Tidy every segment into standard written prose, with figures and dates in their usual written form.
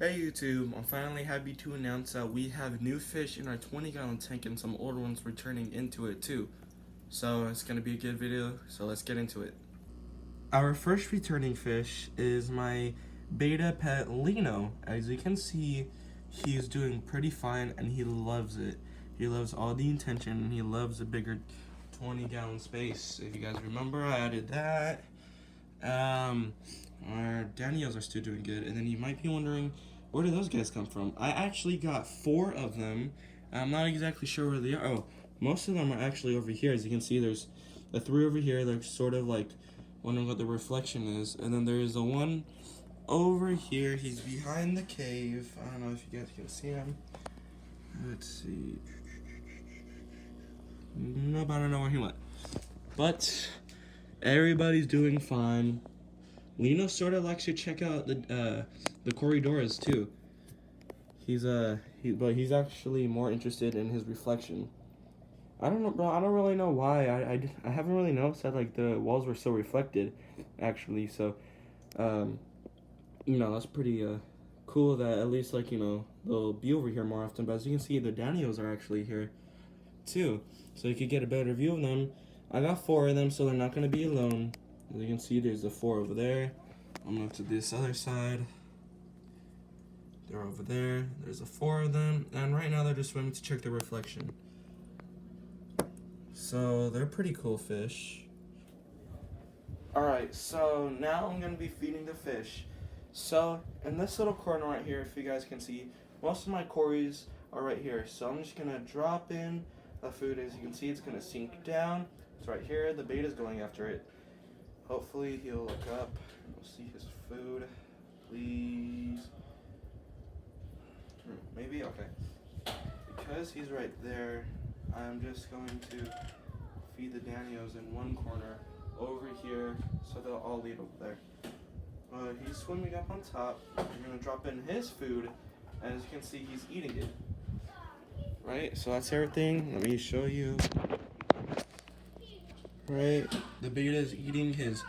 Hey YouTube, I'm finally happy to announce that we have new fish in our 20-gallon tank and some older ones returning into it too. So it's going to be a good video, so let's get into it. Our first returning fish is my beta pet Lino. As you can see, he's doing pretty fine and he loves it. He loves all the attention and he loves a bigger 20-gallon space. If you guys remember, I added that. Our Daniels are still doing good, and then you might be wondering, where do those guys come from? I actually got 4 of them. I'm not exactly sure where they are. Oh, most of them are actually over here. As you can see, there's the 3 over here. They're sort of like wondering what the reflection is, and then there's the one over here. He's behind the cave. I don't know if you guys can see him. Let's see. Nope, I don't know where he went. But everybody's doing fine. Lino sort of likes to check out the corridors too. But he's actually more interested in his reflection. I don't know, bro. I don't really know why. I haven't really noticed that like the walls were so reflected, actually. So, um, that's pretty cool that at least like they'll be over here more often. But as you can see, the Daniels are actually here too, so you could get a better view of them. I got 4 of them, so they're not gonna be alone. As you can see, there's the 4 over there. I'll move to this other side. They're over there. There's the 4 of them, and right now they're just swimming to check the reflection. So they're pretty cool fish. Alright, so now I'm gonna be feeding the fish. So in this little corner right here, if you guys can see, most of my cories are right here. So I'm just gonna drop in the food. As you can see, it's gonna sink down. It's right here. The bait is going after it. Hopefully he'll look up. We'll see his food. Please. Maybe? Okay. Because he's right there, I'm just going to feed the Danios in one corner over here so they'll all lead over there. He's swimming up on top. I'm going to drop in his food, and as you can see, he's eating it. Right? So that's everything. Let me show you. Right? The beta is eating his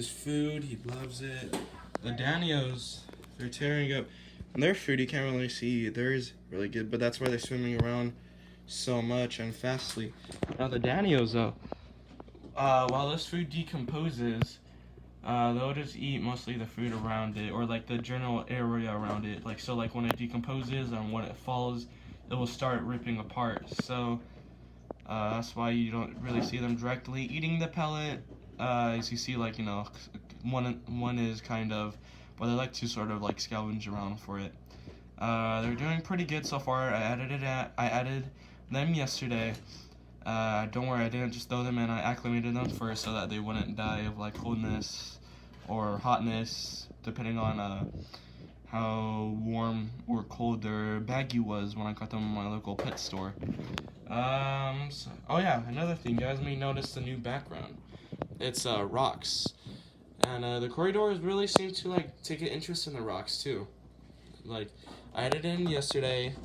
food. He loves it. The Danios, they're tearing up their food. You can't really see theirs really good, but that's why they're swimming around so much and fastly. Now the Danios, though, while this food decomposes, they'll just eat mostly the food around it, or like the general area around it. Like, so like when it decomposes and when it falls, it will start ripping apart. So that's why you don't really see them directly eating the pellet. As you see, like, one is kind of, but they like to sort of like scavenge around for it. They're doing pretty good so far. I added them yesterday. Don't worry, I didn't just throw them in. I acclimated them first so that they wouldn't die of like coldness or hotness, depending on how warm or cold their baggie was when I got them in my local pet store. Oh yeah, another thing, you guys may notice the new background. It's rocks, and the corridors really seem to like take an interest in the rocks too. Like, I added it in yesterday,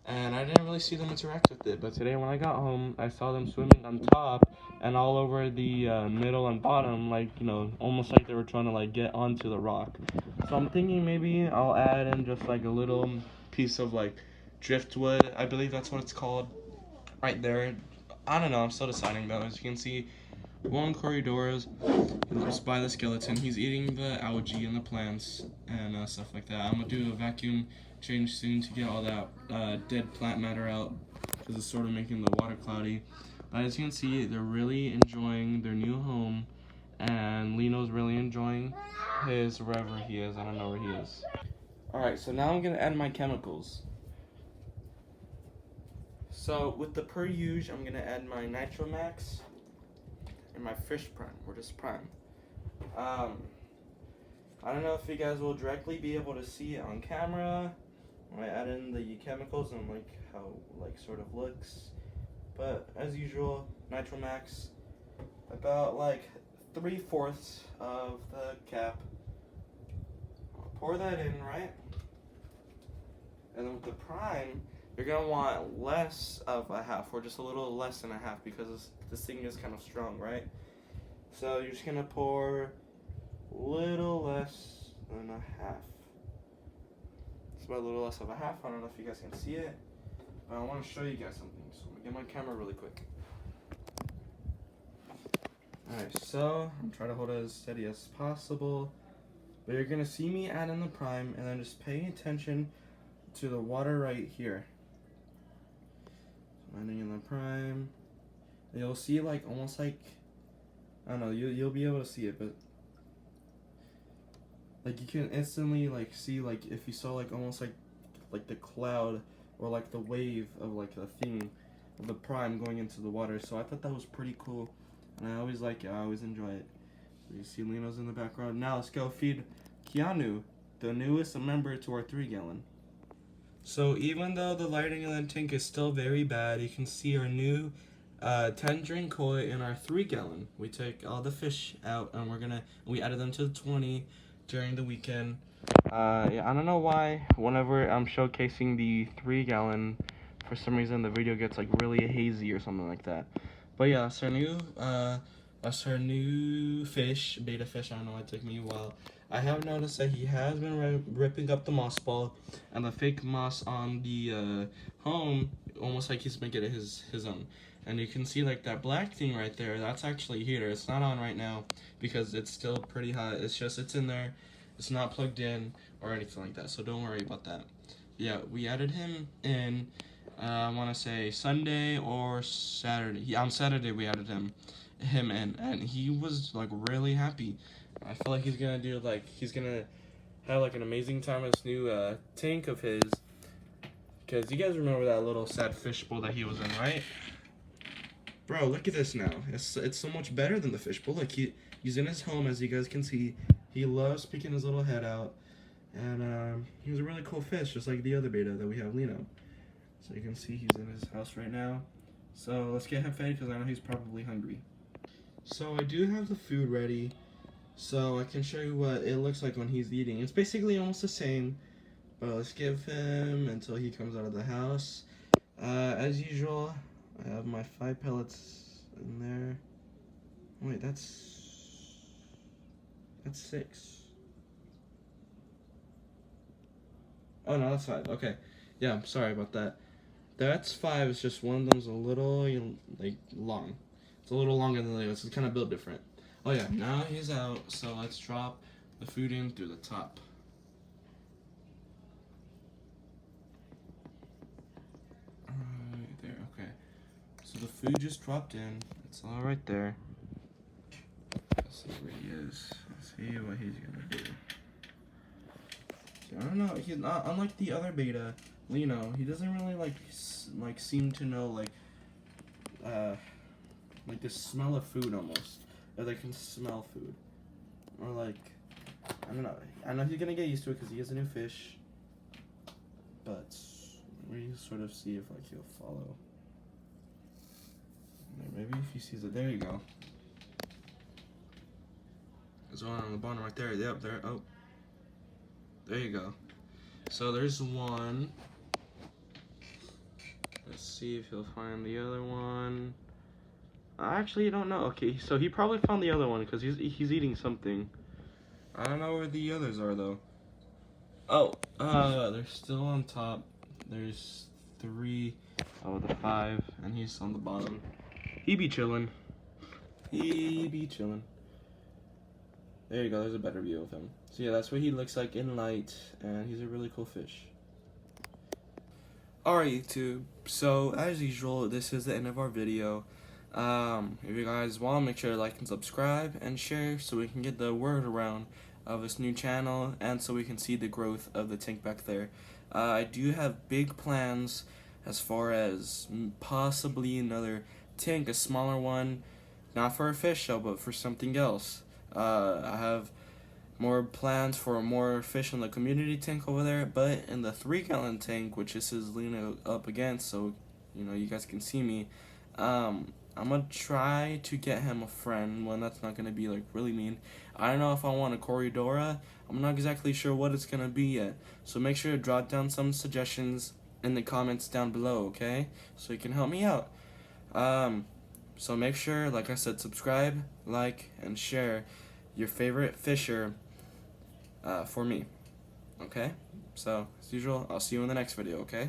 and I didn't really see them interact with it. But today, when I got home, I saw them swimming on top and all over the middle and bottom, like almost like they were trying to like get onto the rock. So I'm thinking maybe I'll add in just like a little piece of like driftwood. I believe that's what it's called, right there. I don't know. I'm still deciding though. As you can see, Juan Corridors is by the skeleton. He's eating the algae and the plants and stuff like that. I'm gonna do a vacuum change soon to get all that dead plant matter out because it's sort of making the water cloudy. But as you can see, they're really enjoying their new home, and Lino's really enjoying his wherever he is. I don't know where he is. Alright, so now I'm gonna add my chemicals. So with the per use, I'm gonna add my Nitromax and my fish prime, or just prime. I don't know if you guys will directly be able to see it on camera when I add in the chemicals and like how like sort of looks, but as usual, Nitromax, about like 3/4 of the cap. Pour that in, right? And then with the prime, you're gonna want less of a half, or just a little less than a half, because this thing is kind of strong, right? So you're just gonna pour a little less than a half. It's about a little less of a half. I don't know if you guys can see it, but I want to show you guys something. So I'm gonna get my camera really quick. Alright, so I'm trying to hold it as steady as possible. But you're gonna see me add in the prime, and then just pay attention to the water right here. So adding in the prime. And you'll see like almost like, I don't know, you'll be able to see it, but like you can instantly like see like if you saw like almost like the cloud or like the wave of like the thing of the prime going into the water. So I thought that was pretty cool, and I always like it. I always enjoy it. So you see Lino's in the background. Now let's go feed Keanu, the newest member to our 3-gallon. So even though the lighting in the tank is still very bad, you can see our new 10-drain koi in our 3-gallon. We took all the fish out and we added them to the 20 during the weekend. Yeah, I don't know why whenever I'm showcasing the 3-gallon, for some reason the video gets like really hazy or something like that. But yeah, that's our new fish, beta fish. I don't know, it took me a while. I have noticed that he has been ripping up the moss ball and the fake moss on the home, almost like he's been getting his own. And you can see like that black thing right there, that's actually a heater. It's not on right now because it's still pretty hot. It's in there. It's not plugged in or anything like that, so don't worry about that. Yeah, we added him in, I want to say Sunday or Saturday. Yeah, on Saturday we added him in, and he was like really happy. I feel like he's gonna have like an amazing time in this new tank of his, because you guys remember that little sad fishbowl that he was in, right? Bro, look at this now. It's so much better than the fishbowl. Like he's in his home, as you guys can see. He loves peeking his little head out, and he was a really cool fish, just like the other beta that we have, Lino. So you can see he's in his house right now. So let's get him fed because I know he's probably hungry. So I do have the food ready, so I can show you what it looks like when he's eating. It's basically almost the same, but let's give him until he comes out of the house. As usual, I have my 5 pellets in there. Wait, that's 6. Oh no, that's 5. Okay, yeah, I'm sorry about that. That's 5. It's just one of them's a little like long. It's a little longer than the other. It's kind of built different. Oh yeah, now he's out. So let's drop the food in through the top. Right there. Okay. So the food just dropped in. It's all right there. Let's see where he is. Let's see what he's gonna do. I don't know. He's not unlike the other beta, Lino. He doesn't really like seem to know like the smell of food almost, or they can smell food, or like I don't know. I know he's gonna get used to it because he is a new fish, but we sort of see if like he'll follow. Maybe if he sees it, there you go. There's one on the bottom right there. Yep, there. Oh, there you go. So there's one. Let's see if he'll find the other one. I actually don't know. Okay, so he probably found the other one because he's eating something. I don't know where the others are though. Oh, they're still on top. There's 3 out of the 5, and he's on the bottom. He be chilling. He be chilling. There you go. There's a better view of him. So yeah, that's what he looks like in light, and he's a really cool fish. Alright, YouTube. So as usual, this is the end of our video. If you guys want, make sure to like and subscribe and share so we can get the word around of this new channel and so we can see the growth of the tank back there. I do have big plans as far as possibly another tank, a smaller one, not for a fish show but for something else. I have more plans for more fish in the community tank over there, but in the 3-gallon tank, which this is leaning up against so you know you guys can see me, I'm gonna try to get him a friend, one that's not gonna be like really mean. I don't know if I want a Corridora. I'm not exactly sure what it's gonna be yet. So make sure to drop down some suggestions in the comments down below, okay? So you can help me out. So make sure, like I said, subscribe, like, and share your favorite fisher for me, okay? So, as usual, I'll see you in the next video, okay?